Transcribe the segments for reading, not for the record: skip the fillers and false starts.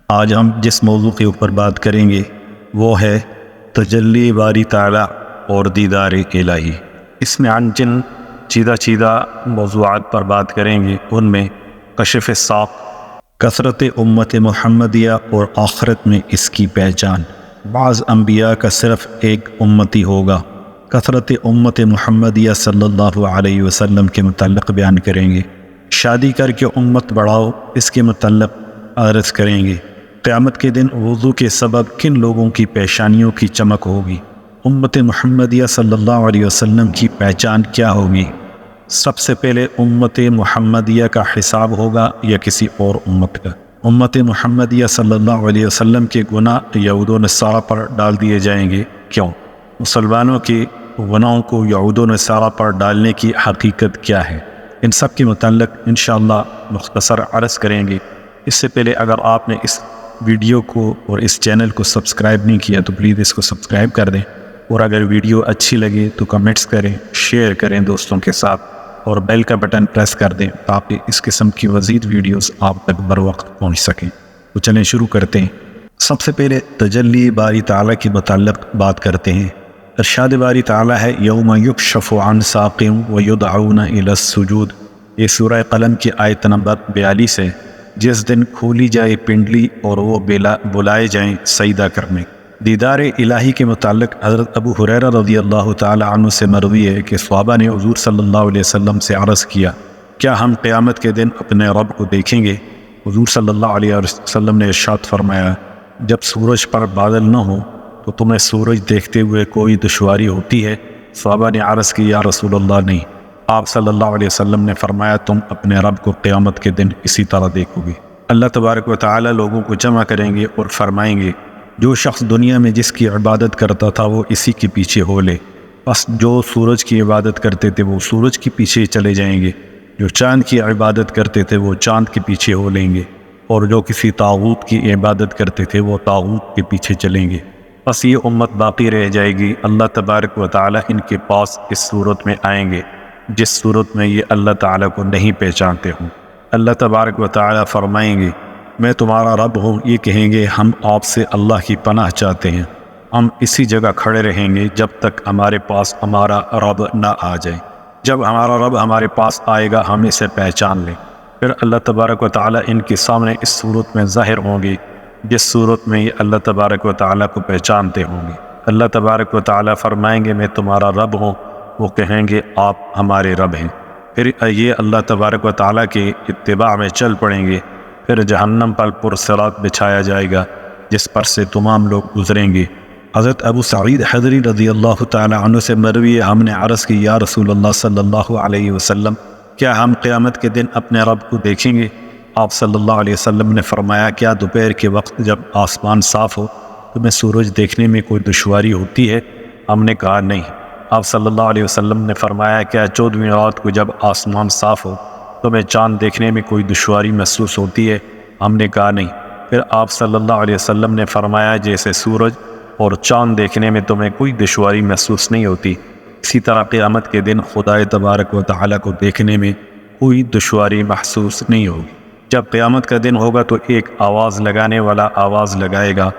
آج ہم جس موضوع کے اوپر بات کریں گے وہ ہے تجلی باری تعالیٰ اور دیدار الہی۔ اس میں عن جن چیدہ موضوعات پر بات کریں گے، ان میں کشف الساق، کثرت امت محمدیہ اور آخرت میں اس کی پہچان، بعض انبیاء کا صرف ایک امتی ہوگا، کثرت امت محمدیہ صلی اللہ علیہ وسلم کے متعلق بیان کریں گے، شادی کر کے امت بڑھاؤ اس کے متعلق عرض کریں گے، قیامت کے دن وضو کے سبب کن لوگوں کی پیشانیوں کی چمک ہوگی، امت محمدیہ صلی اللہ علیہ وسلم کی پہچان کیا ہوگی، سب سے پہلے امت محمدیہ کا حساب ہوگا یا کسی اور امت کا، امت محمدیہ صلی اللہ علیہ وسلم کے گناہ یہود و نصارہ پر ڈال دیے جائیں گے، کیوں؟ مسلمانوں کے گناہوں کو یہود و نصارہ پر ڈالنے کی حقیقت کیا ہے، ان سب کے متعلق انشاءاللہ مختصر عرض کریں گے۔ اس سے پہلے اگر آپ نے اس ویڈیو کو اور اس چینل کو سبسکرائب نہیں کیا تو پلیز اس کو سبسکرائب کر دیں، اور اگر ویڈیو اچھی لگے تو کمنٹس کریں، شیئر کریں دوستوں کے ساتھ، اور بیل کا بٹن پریس کر دیں تاکہ اس قسم کی مزید ویڈیوز آپ تک بر وقت پہنچ سکیں۔ تو چلیں شروع کرتے ہیں۔ سب سے پہلے تجلی باری تعالیٰ کے متعلق بات کرتے ہیں۔ ارشاد باری تعالیٰ ہے یوم یکشف عن ساق ویدعون الی السجود، یہ سورہ قلم کی آیت نمبر 42 ہے، جس دن کھولی جائے پنڈلی اور وہ بلائے جائیں سجدہ کرنے۔ دیدار الہی کے متعلق حضرت ابو ہریرہ رضی اللہ تعالی عنہ سے مروی ہے کہ صحابہ نے حضور صلی اللہ علیہ وسلم سے عرض کیا، کیا ہم قیامت کے دن اپنے رب کو دیکھیں گے؟ حضور صلی اللہ علیہ وسلم نے ارشاد فرمایا، جب سورج پر بادل نہ ہو تو تمہیں سورج دیکھتے ہوئے کوئی دشواری ہوتی ہے؟ صحابہ نے عرض کی، یا رسول اللہ نہیں۔ آپ صلی اللہ علیہ وسلم نے فرمایا، تم اپنے رب کو قیامت کے دن اسی طرح دیکھو گے۔ اللہ تبارک و تعالی لوگوں کو جمع کریں گے اور فرمائیں گے، جو شخص دنیا میں جس کی عبادت کرتا تھا وہ اسی کے پیچھے ہو لے، بس جو سورج کی عبادت کرتے تھے وہ سورج کے پیچھے چلے جائیں گے، جو چاند کی عبادت کرتے تھے وہ چاند کے پیچھے ہو لیں گے، اور جو کسی طاغوت کی عبادت کرتے تھے وہ طاغوت کے پیچھے چلیں گے، بس یہ امت باقی رہ جائے گی۔ اللہ تبارک و تعالی ان کے پاس اس صورت میں آئیں گے جس صورت میں یہ اللہ تعالیٰ کو نہیں پہچانتے ہوں۔ اللہ تبارک و تعالیٰ فرمائیں گے، میں تمہارا رب ہوں، یہ کہیں گے ہم آپ سے اللہ کی پناہ چاہتے ہیں، ہم اسی جگہ کھڑے رہیں گے جب تک ہمارے پاس ہمارا رب نہ آ جائے، جب ہمارا رب ہمارے پاس آئے گا ہم اسے پہچان لیں۔ پھر اللہ تبارک و تعالیٰ ان کے سامنے اس صورت میں ظاہر ہوں گے جس صورت میں یہ اللہ تبارک و تعالیٰ کو پہچانتے ہوں گے۔ اللہ تبارک و تعالیٰ فرمائیں گے، میں تمہارا رب ہوں، وہ کہیں گے آپ ہمارے رب ہیں۔ پھر یہ اللہ تبارک و تعالیٰ کے اتباع میں چل پڑیں گے، پھر جہنم پر پرصراط بچھایا جائے گا جس پر سے تمام لوگ گزریں گے۔ حضرت ابو سعید خدری رضی اللہ تعالی عنہ سے مروی ہے، ہم نے عرض کی، یا رسول اللہ صلی اللہ علیہ وسلم، کیا ہم قیامت کے دن اپنے رب کو دیکھیں گے؟ آپ صلی اللہ علیہ وسلم نے فرمایا، کیا دوپہر کے وقت جب آسمان صاف ہو تمہیں سورج دیکھنے میں کوئی دشواری ہوتی ہے؟ ہم نے کہا نہیں۔ آپ صلی اللہ علیہ وسلم نے فرمایا، کیا 14ویں رات کو جب آسمان صاف ہو تمہیں چاند دیکھنے میں کوئی دشواری محسوس ہوتی ہے؟ ہم نے کہا نہیں۔ پھر آپ صلی اللہ علیہ وسلم نے فرمایا، جیسے سورج اور چاند دیکھنے میں تمہیں کوئی دشواری محسوس نہیں ہوتی، اسی طرح قیامت کے دن خدائے تبارک و تعالیٰ کو دیکھنے میں کوئی دشواری محسوس نہیں ہوگی۔ جب قیامت کا دن ہوگا تو ایک آواز لگانے والا آواز لگائے گا،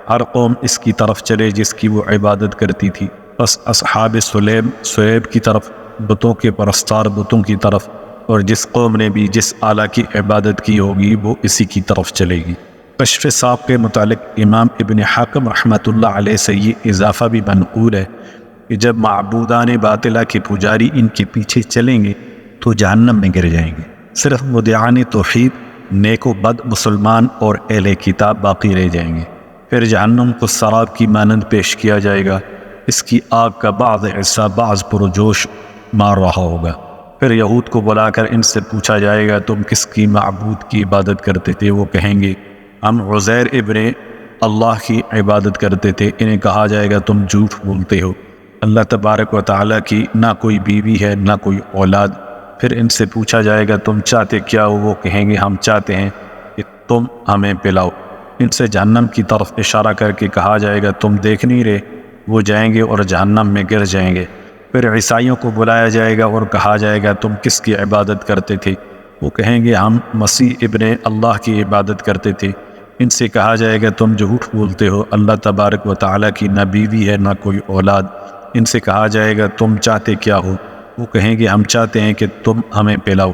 ہر قوم اس کی طرف چلے جس کی وہ عبادت کرتی تھی، بس اصحاب سلیب کی طرف، بتوں کے پرستار بتوں کی طرف، اور جس قوم نے بھی جس اعلیٰ کی عبادت کی ہوگی وہ اسی کی طرف چلے گی۔ کشف ساق کے متعلق امام ابن حاکم رحمۃ اللہ علیہ سے یہ اضافہ بھی منقول ہے کہ جب معبودان باطلہ کے پجاری ان کے پیچھے چلیں گے تو جہنم میں گر جائیں گے، صرف مدعان توحید، نیک و بد مسلمان اور اہل کتاب باقی رہ جائیں گے۔ پھر جہنم کو سراب کی مانند پیش کیا جائے گا، اس کی آگ کا بعض حصہ بعض پرجوش مار رہا ہوگا۔ پھر یہود کو بلا کر ان سے پوچھا جائے گا، تم کس کی معبود کی عبادت کرتے تھے؟ وہ کہیں گے، ہم عزیر ابن اللہ کی عبادت کرتے تھے۔ انہیں کہا جائے گا، تم جھوٹ بولتے ہو، اللہ تبارک و تعالیٰ کی نہ کوئی بیوی ہے نہ کوئی اولاد۔ پھر ان سے پوچھا جائے گا، تم چاہتے کیا ہو؟ وہ کہیں گے، ہم چاہتے ہیں کہ تم ہمیں پلاؤ۔ ان سے جہنم کی طرف اشارہ کر کے کہا جائے گا، تم دیکھ نہیں رہے؟ وہ جائیں گے اور جہنم میں گر جائیں گے۔ پھر عیسائیوں کو بلایا جائے گا اور کہا جائے گا، تم کس کی عبادت کرتے تھے؟ وہ کہیں گے، ہم مسیح ابن اللہ کی عبادت کرتے تھے۔ ان سے کہا جائے گا تم جھوٹ بولتے ہو، اللہ تبارک و تعالیٰ کی نہ بیوی ہے نہ کوئی اولاد۔ ان سے کہا جائے گا تم چاہتے کیا ہو؟ وہ کہیں گے ہم چاہتے ہیں کہ تم ہمیں پلاؤ۔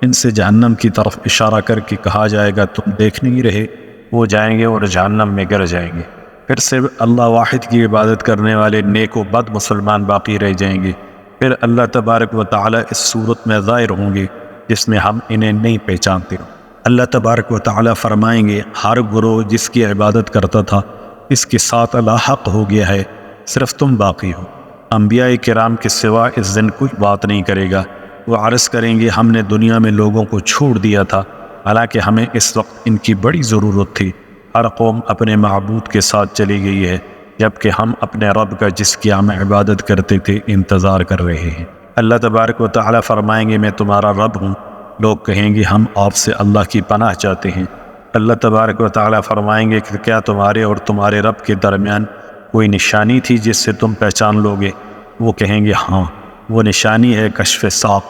ان سے جہنم کی طرف اشارہ کر کے کہا جائے گا تم دیکھ نہیں رہے؟ وہ جائیں گے اور جہنم میں گر جائیں گے۔ پھر صرف اللہ واحد کی عبادت کرنے والے نیک و بد مسلمان باقی رہ جائیں گے۔ پھر اللہ تبارک و تعالیٰ اس صورت میں ظاہر ہوں گے جس میں ہم انہیں نہیں پہچانتے۔ اللہ تبارک و تعالیٰ فرمائیں گے ہر گروہ جس کی عبادت کرتا تھا اس کے ساتھ لاحق ہو گیا ہے، صرف تم باقی ہو۔ انبیاء کرام کے سوا اس دن کوئی بات نہیں کرے گا۔ وہ عرض کریں گے ہم نے دنیا میں لوگوں کو چھوڑ دیا تھا حالانکہ ہمیں اس وقت ان کی بڑی ضرورت تھی۔ ہر قوم اپنے معبود کے ساتھ چلی گئی ہے جبکہ ہم اپنے رب کا جس کی ہم عبادت کرتے تھے انتظار کر رہے ہیں۔ اللہ تبارک و تعالیٰ فرمائیں گے میں تمہارا رب ہوں۔ لوگ کہیں گے ہم آپ سے اللہ کی پناہ چاہتے ہیں۔ اللہ تبارک و تعالیٰ فرمائیں گے کہ کیا تمہارے اور تمہارے رب کے درمیان کوئی نشانی تھی جس سے تم پہچان لوگے؟ وہ کہیں گے ہاں، وہ نشانی ہے کشف ساق،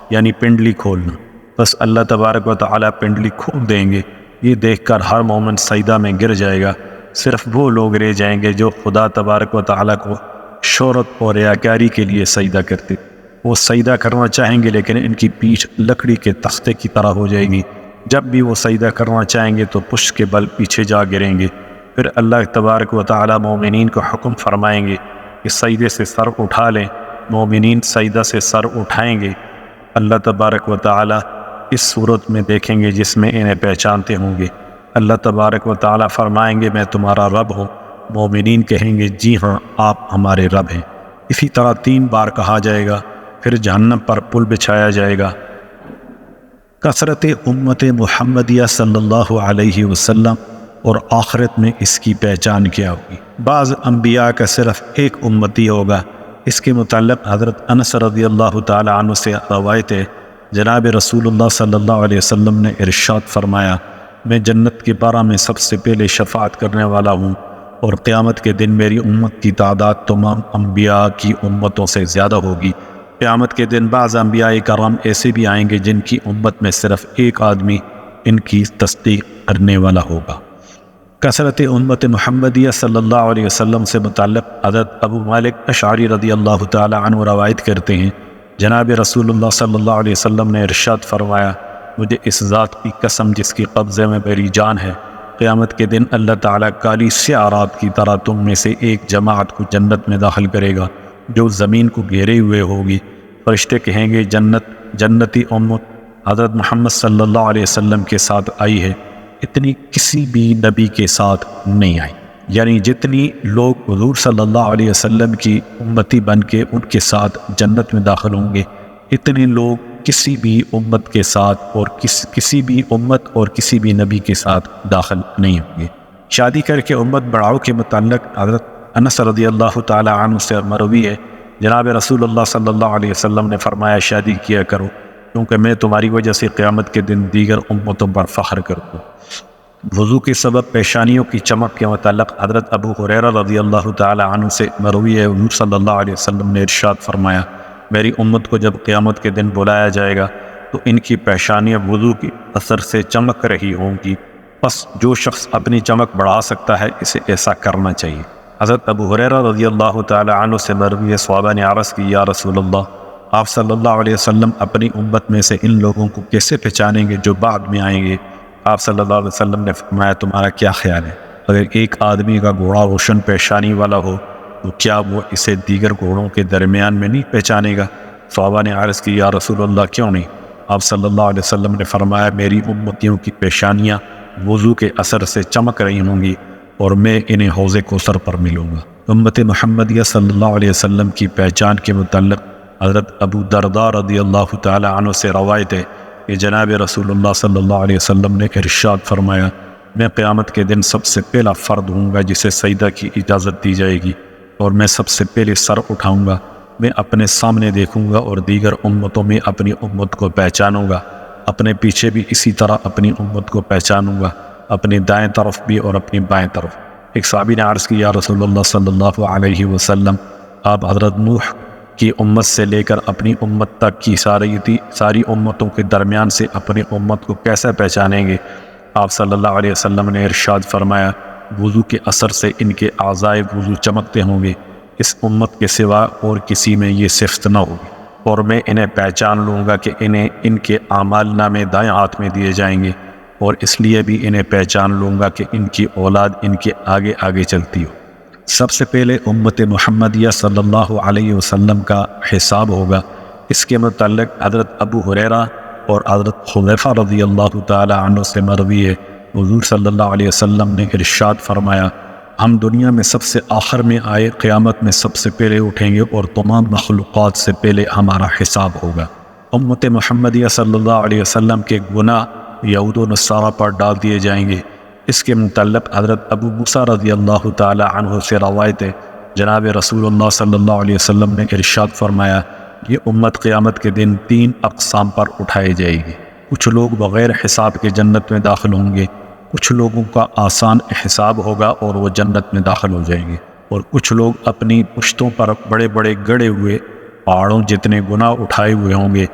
یعنی پنڈلی کھولنا۔ بس اللہ تبارک و تعالیٰ پنڈلی کھول دیں گے۔ یہ دیکھ کر ہر مومن سجدہ میں گر جائے گا۔ صرف وہ لوگ رہ جائیں گے جو خدا تبارک و تعالیٰ کو شہرت اور ریاکاری کے لیے سجدہ کرتے۔ وہ سجدہ کرنا چاہیں گے لیکن ان کی پیٹھ لکڑی کے تختے کی طرح ہو جائے گی۔ جب بھی وہ سجدہ کرنا چاہیں گے تو پشت کے بل پیچھے جا گریں گے۔ پھر اللہ تبارک و تعالیٰ مومنین کو حکم فرمائیں گے کہ سجدے سے سر اٹھا لیں۔ مومنین سجدہ سے سر اٹھائیں گے۔ اللہ تبارک و تعالیٰ اس صورت میں دیکھیں گے جس میں انہیں پہچانتے ہوں گے۔ اللہ تبارک و تعالیٰ فرمائیں گے میں تمہارا رب ہوں۔ مومنین کہیں گے جی ہاں آپ ہمارے رب ہیں۔ اسی طرح 3 بار کہا جائے گا۔ پھر جہنم پر پل بچھایا جائے گا۔ کثرت امت محمدیہ صلی اللہ علیہ وسلم اور آخرت میں اس کی پہچان کیا ہوگی؟ بعض انبیاء کا صرف ایک امتی ہوگا۔ اس کے متعلق حضرت انس رضی اللہ تعالی عنہ سے روایت ہے، جناب رسول اللہ صلی اللہ علیہ وسلم نے ارشاد فرمایا میں جنت کے بارہ میں سب سے پہلے شفاعت کرنے والا ہوں، اور قیامت کے دن میری امت کی تعداد تمام انبیاء کی امتوں سے زیادہ ہوگی۔ قیامت کے دن بعض انبیاء کرام ایسے بھی آئیں گے جن کی امت میں صرف ایک آدمی ان کی تصدیق کرنے والا ہوگا۔ کثرت امت محمدیہ صلی اللہ علیہ وسلم سے متعلق حضرت ابو مالک اشعری رضی اللہ تعالی عنہ روایت کرتے ہیں، جناب رسول اللہ صلی اللہ علیہ وسلم نے ارشاد فرمایا مجھے اس ذات کی قسم جس کی قبضے میں میری جان ہے، قیامت کے دن اللہ تعالیٰ کالی سیاہ رات کی طرح تم میں سے ایک جماعت کو جنت میں داخل کرے گا جو زمین کو گھیرے ہوئے ہوگی۔ فرشتے کہیں گے جنتی امت حضرت محمد صلی اللہ علیہ وسلم کے ساتھ آئی ہے، اتنی کسی بھی نبی کے ساتھ نہیں آئی۔ یعنی جتنی لوگ حضور صلی اللہ علیہ وسلم کی امتی بن کے ان کے ساتھ جنت میں داخل ہوں گے، اتنے لوگ کسی بھی امت کے ساتھ اور کسی بھی امت اور کسی بھی نبی کے ساتھ داخل نہیں ہوں گے۔ شادی کر کے امت بڑھاؤ کے متعلق حضرت انس رضی اللہ تعالی عنہ سے مروی ہے، جناب رسول اللہ صلی اللہ علیہ وسلم نے فرمایا شادی کیا کرو کیونکہ میں تمہاری وجہ سے قیامت کے دن دیگر امتوں پر فخر کروں۔ وضو کے سبب پیشانیوں کی چمک کے متعلق حضرت ابو ہریرہ رضی اللہ تعالی عنہ سے مروی ہے، حضور صلی اللہ علیہ وسلم نے ارشاد فرمایا میری امت کو جب قیامت کے دن بلایا جائے گا تو ان کی پیشانیاں وضو کے اثر سے چمک رہی ہوں گی، بس جو شخص اپنی چمک بڑھا سکتا ہے اسے ایسا کرنا چاہیے۔ حضرت ابو ہریرہ رضی اللہ تعالی عنہ سے مروی ہے، صحابہ نے عرض کی یا رسول اللہ آپ صلی اللہ علیہ وسلم اپنی امت میں سے ان لوگوں کو کیسے پہچانیں گے جو بعد میں آئیں گے؟ آپ صلی اللہ علیہ وسلم نے فرمایا تمہارا کیا خیال ہے اگر ایک آدمی کا گھوڑا روشن پیشانی والا ہو تو کیا وہ اسے دیگر گھوڑوں کے درمیان میں نہیں پہچانے گا؟ صحابہ نے عرض کی یا رسول اللہ کیوں نہیں؟ آپ صلی اللہ علیہ وسلم نے فرمایا میری امتیوں کی پیشانیاں وضو کے اثر سے چمک رہی ہوں گی اور میں انہیں حوض کوثر پر ملوں گا۔ امت محمدیہ صلی اللہ علیہ وسلم کی پہچان کے متعلق حضرت ابو درداء رضی اللہ تعالی عنہ سے روایت ہے کہ جناب رسول اللہ صلی اللہ علیہ وسلم نے ارشاد فرمایا میں قیامت کے دن سب سے پہلا فرد ہوں گا جسے سجدہ کی اجازت دی جائے گی، اور میں سب سے پہلے سر اٹھاؤں گا، میں اپنے سامنے دیکھوں گا اور دیگر امتوں میں اپنی امت کو پہچانوں گا، اپنے پیچھے بھی اسی طرح اپنی امت کو پہچانوں گا، اپنی دائیں طرف بھی اور اپنی بائیں طرف۔ ایک صحابی نے عرض کی یا رسول اللہ صلی اللہ علیہ وسلم آپ حضرت نوح کی امت سے لے کر اپنی امت تک کی ساری امتوں کے درمیان سے اپنی امت کو کیسے پہچانیں گے؟ آپ صلی اللہ علیہ وسلم نے ارشاد فرمایا، وضو کے اثر سے ان کے اعضائے وضو چمکتے ہوں گے، اس امت کے سوا اور کسی میں یہ صفت نہ ہوگی، اور میں انہیں پہچان لوں گا کہ انہیں ان کے اعمال نامے دائیں ہاتھ میں دیے جائیں گے، اور اس لیے بھی انہیں پہچان لوں گا کہ ان کی اولاد ان کے آگے آگے چلتی ہو۔ سب سے پہلے امت محمدیہ صلی اللہ علیہ وسلم کا حساب ہوگا۔ اس کے متعلق حضرت ابو ہریرہ اور حضرت حذیفہ رضی اللہ تعالی عنہ سے مروی ہے، حضور صلی اللہ علیہ وسلم نے ارشاد فرمایا، ہم دنیا میں سب سے آخر میں آئے، قیامت میں سب سے پہلے اٹھیں گے اور تمام مخلوقات سے پہلے ہمارا حساب ہوگا۔ امت محمدیہ صلی اللہ علیہ وسلم کے گناہ یہود و نصارہ پر ڈال دیے جائیں گے۔ اس کے متعلق حضرت ابو موسیٰ رضی اللہ تعالی عنہ سے روایت ہے، جناب رسول اللہ صلی اللہ علیہ وسلم نے ارشاد فرمایا، یہ امت قیامت کے دن 3 اقسام پر اٹھائے جائے گی۔ کچھ لوگ بغیر حساب کے جنت میں داخل ہوں گے، کچھ لوگوں کا آسان حساب ہوگا اور وہ جنت میں داخل ہو جائیں گے، اور کچھ لوگ اپنی پشتوں پر بڑے بڑے گڑے ہوئے پہاڑوں جتنے گناہ اٹھائے ہوئے ہوں گے۔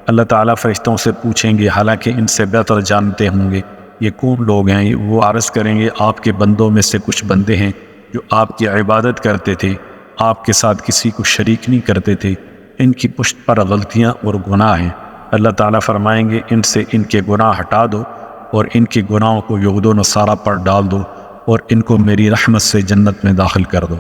اللہ تعالیٰ فرشتوں سے پوچھیں گے، حالانکہ ان سے بہتر جانتے ہوں گے، یہ کون لوگ ہیں؟ وہ عرض کریں گے، آپ کے بندوں میں سے کچھ بندے ہیں جو آپ کی عبادت کرتے تھے، آپ کے ساتھ کسی کو شریک نہیں کرتے تھے، ان کی پشت پر غلطیاں اور گناہ ہیں۔ اللہ تعالیٰ فرمائیں گے، ان سے ان کے گناہ ہٹا دو اور ان کے گناہوں کو یہود و نصارہ پر ڈال دو اور ان کو میری رحمت سے جنت میں داخل کر دو۔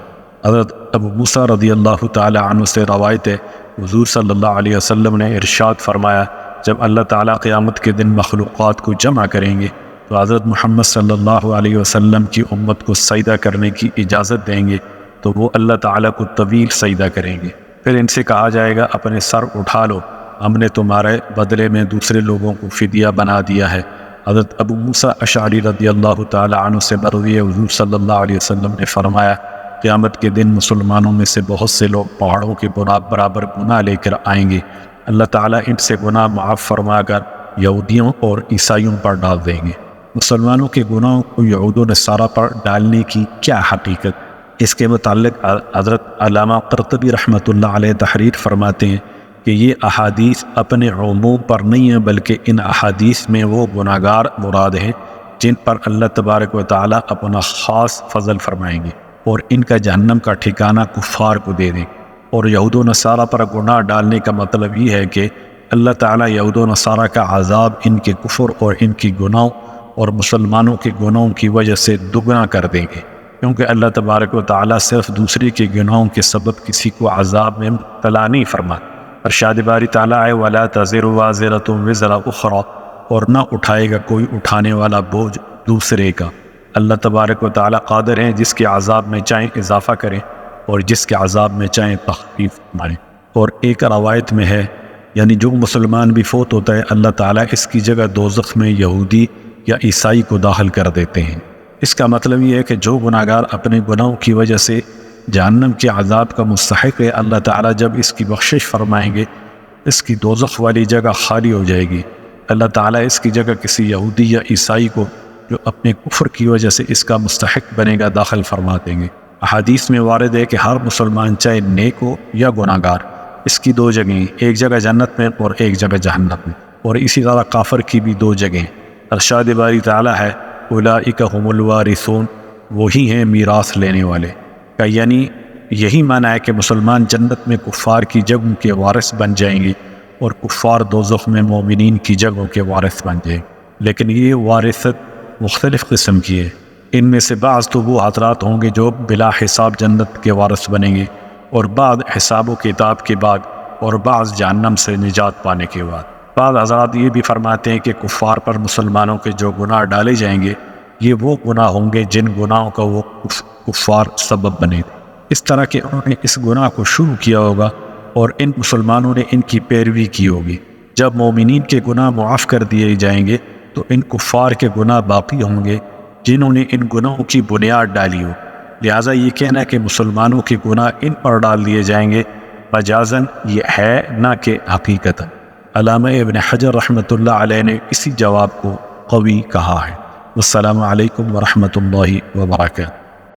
حضرت ابو موسیٰ رضی اللہ تعالی عنہ سے روایت ہے، حضور صلی اللہ علیہ وسلم نے ارشاد فرمایا، جب اللہ تعالیٰ قیامت کے دن مخلوقات کو جمع کریں گے تو حضرت محمد صلی اللہ علیہ وسلم کی امت کو سجدہ کرنے کی اجازت دیں گے، تو وہ اللہ تعالیٰ کو طویل سجدہ کریں گے۔ پھر ان سے کہا جائے گا، اپنے سر اٹھا لو، ہم نے تمہارے بدلے میں دوسرے لوگوں کو فدیہ بنا دیا ہے۔ حضرت ابو موسیٰ اشعری رضی اللہ تعالی عنہ سے مروی حضور صلی اللہ علیہ وسلم نے فرمایا، قیامت کے دن مسلمانوں میں سے بہت سے لوگ پہاڑوں کے برابر گناہ لے کر آئیں گے، اللہ تعالیٰ ان سے گناہ معاف فرما کر یہودیوں اور عیسائیوں پر ڈال دیں گے۔ مسلمانوں کے گناہوں کو یہود و نصارہ پر ڈالنے کی کیا حقیقت؟ اس کے متعلق حضرت علامہ قرطبی رحمۃ اللہ علیہ تحریر فرماتے ہیں کہ یہ احادیث اپنے عموم پر نہیں ہیں، بلکہ ان احادیث میں وہ گناہگار مراد ہیں جن پر اللہ تبارک و تعالیٰ اپنا خاص فضل فرمائیں گے اور ان کا جہنم کا ٹھکانہ کفار کو دے دیں۔ اور یہود و نصارہ پر گناہ ڈالنے کا مطلب یہ ہے کہ اللہ تعالیٰ یہود و نصارہ کا عذاب ان کے کفر اور ان کی گناہوں اور مسلمانوں کے گناہوں کی وجہ سے دگنا کر دیں گے، کیونکہ اللہ تبارک و تعالیٰ صرف دوسرے کے گناہوں کے سبب کسی کو عذاب میں مبتلا نہیں فرماتا۔ ارشاد باری تعالیٰ ہے، وَلَا تَزِرُ وَازِرَةٌ وِزْرَ أُخْرَىٰ، اور نہ اٹھائے گا کوئی اٹھانے والا بوجھ دوسرے کا۔ اللہ تبارک و تعالیٰ قادر ہیں جس کے عذاب میں چاہیں اضافہ کریں اور جس کے عذاب میں چاہیں تخفیف فرمائیں۔ اور ایک روایت میں ہے، یعنی جو مسلمان بھی فوت ہوتا ہے اللہ تعالیٰ اس کی جگہ دوزخ میں یہودی یا عیسائی کو داخل کر دیتے ہیں۔ اس کا مطلب یہ ہے کہ جو گناہگار اپنے گناہوں کی وجہ سے جہنم کے عذاب کا مستحق ہے، اللہ تعالیٰ جب اس کی بخشش فرمائیں گے اس کی دوزخ والی جگہ خالی ہو جائے گی، اللہ تعالیٰ اس کی جگہ کسی یہودی یا عیسائی کو جو اپنے کفر کی وجہ سے اس کا مستحق بنے گا داخل فرما دیں گے۔ احادیث میں وارد ہے کہ ہر مسلمان چاہے نیک ہو یا گناہگار، اس کی 2 جگہیں، ایک جگہ جنت میں اور ایک جگہ جہنم میں، اور اسی طرح کافر کی بھی 2 جگہیں۔ ارشاد باری تعالیٰ ہے، اولئک هم الوارثون، وہی ہیں میراث لینے والے کا، یعنی یہی معنی ہے کہ مسلمان جنت میں کفار کی جگہوں کے وارث بن جائیں گے اور کفار دوزخ میں مومنین کی جگہوں کے وارث بن جائیں گے۔ لیکن یہ وارثت مختلف قسم کی ہے، ان میں سے بعض تو وہ حضرات ہوں گے جو بلا حساب جنت کے وارث بنیں گے، اور بعض حساب و کتاب کے بعد، اور بعض جہنم سے نجات پانے کے بعد۔ بعض حضرات یہ بھی فرماتے ہیں کہ کفار پر مسلمانوں کے جو گناہ ڈالے جائیں گے یہ وہ گناہ ہوں گے جن گناہوں کا وہ کفار سبب بنے گے، اس طرح کہ انہوں نے اس گناہ کو شروع کیا ہوگا اور ان مسلمانوں نے ان کی پیروی کی ہوگی۔ جب مومنین کے گناہ معاف کر دیے جائیں گے تو ان کفار کے گناہ باقی ہوں گے جنہوں نے ان گناہوں کی بنیاد ڈالی ہو۔ لہٰذا یہ کہنا کہ مسلمانوں کے گناہ ان پر ڈال دیے جائیں گے مجازاً یہ ہے، نہ کہ حقیقتاً۔ علامہ ابن حجر رحمۃ اللہ علیہ نے اسی جواب کو قوی کہا ہے۔ والسلام علیکم ورحمۃ اللہ وبرکاتہ۔